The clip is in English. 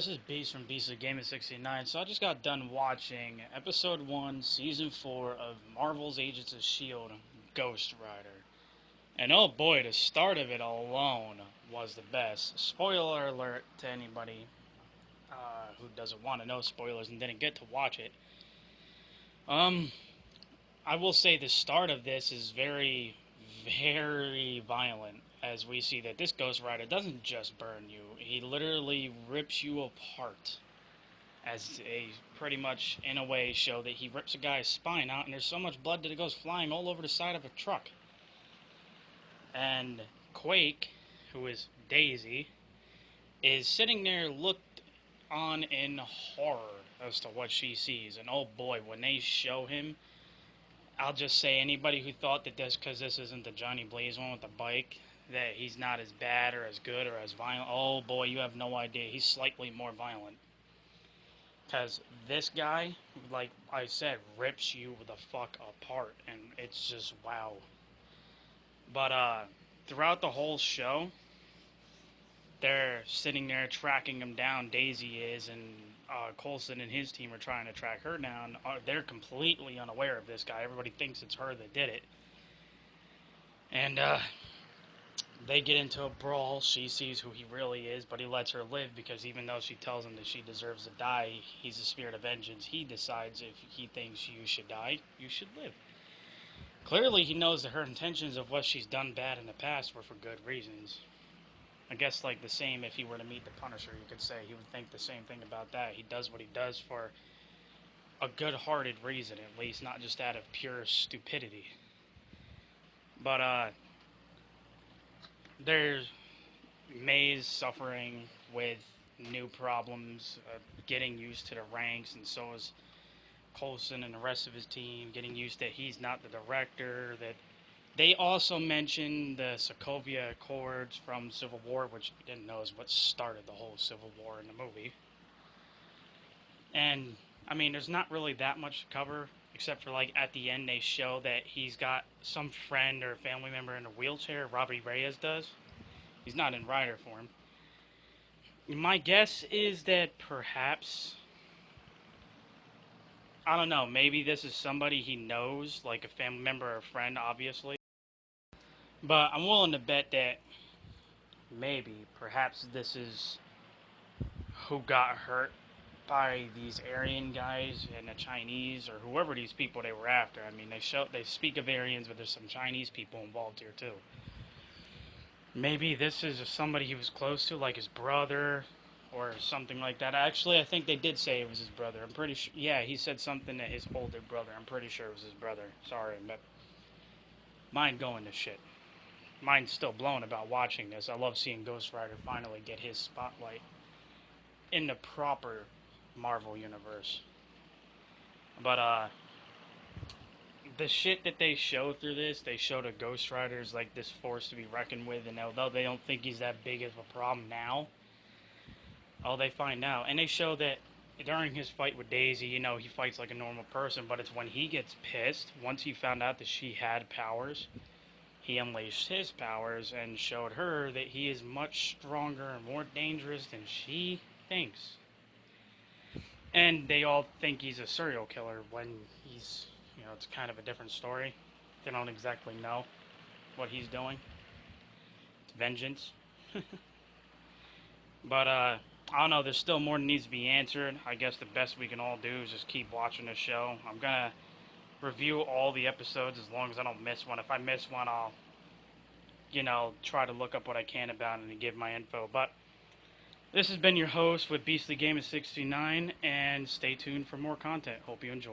this is Beast from Beastly Gaming 69. So I just got done watching Episode 1, Season 4 of Marvel's Agents of S.H.I.E.L.D. Ghost Rider. And oh boy, the start of it alone was the best. Spoiler alert to anybody who doesn't want to know spoilers and didn't get to watch it. I will say the start of this is very, very violent, as we see that this Ghost Rider doesn't just burn you, he literally rips you apart. As they pretty much, in a way, show that he rips a guy's spine out, and there's so much blood that it goes flying all over the side of a truck. And Quake, who is Daisy, is sitting there looked on in horror as to what she sees. And oh boy, when they show him, I'll just say anybody who thought that because this isn't the Johnny Blaze one with the bike, that he's not as bad or as good or as violent, oh boy, you have no idea. He's slightly more violent. Because this guy, like I said, rips you the fuck apart, and it's just wow. But throughout the whole show, they're sitting there tracking him down. Daisy is, and Coulson and his team are trying to track her down. They're completely unaware of this guy. Everybody thinks it's her that did it. And they get into a brawl. She sees who he really is, but he lets her live because even though she tells him that she deserves to die, he's a spirit of vengeance. He decides if he thinks you should die, you should live. Clearly, he knows that her intentions of what she's done bad in the past were for good reasons. I guess like the same if he were to meet the Punisher, you could say he would think the same thing about that. He does what he does for a good-hearted reason, at least, not just out of pure stupidity. But there's May's suffering with new problems, getting used to the ranks, and so is Coulson and the rest of his team, getting used that he's not the director, that they also mentioned the Sokovia Accords from Civil War, which we didn't know is what started the whole Civil War in the movie. And, I mean, there's not really that much to cover, except for, like, at the end they show that he's got some friend or family member in a wheelchair. Robbie Reyes does. He's not in rider form. My guess is that perhaps, I don't know, maybe this is somebody he knows, like a family member or a friend, obviously. But I'm willing to bet that maybe, perhaps this is who got hurt by these Aryan guys and the Chinese, or whoever these people they were after. I mean, they speak of Aryans, but there's some Chinese people involved here too. Maybe this is somebody he was close to, like his brother, or something like that. Actually, I think they did say it was his brother. I'm pretty sure. Yeah, he said something to his older brother. I'm pretty sure it was his brother. Sorry, but mind going to shit. Mind's still blown about watching this. I love seeing Ghost Rider finally get his spotlight in the proper Marvel universe. But the shit that they show through this, they show the Ghost Rider as like this force to be reckoned with, and although they don't think he's that big of a problem now, they find out. And they show that during his fight with Daisy, you know, he fights like a normal person, but it's when he gets pissed, once he found out that she had powers, he unleashed his powers and showed her that he is much stronger and more dangerous than she thinks. And they all think he's a serial killer when he's, you know, it's kind of a different story. They don't exactly know what he's doing. It's vengeance. But, I don't know, there's still more that needs to be answered. I guess the best we can all do is just keep watching the show. I'm gonna review all the episodes as long as I don't miss one. If I miss one, I'll, you know, try to look up what I can about it and give my info. But this has been your host with Beastly Gaming 69, and stay tuned for more content. Hope you enjoy.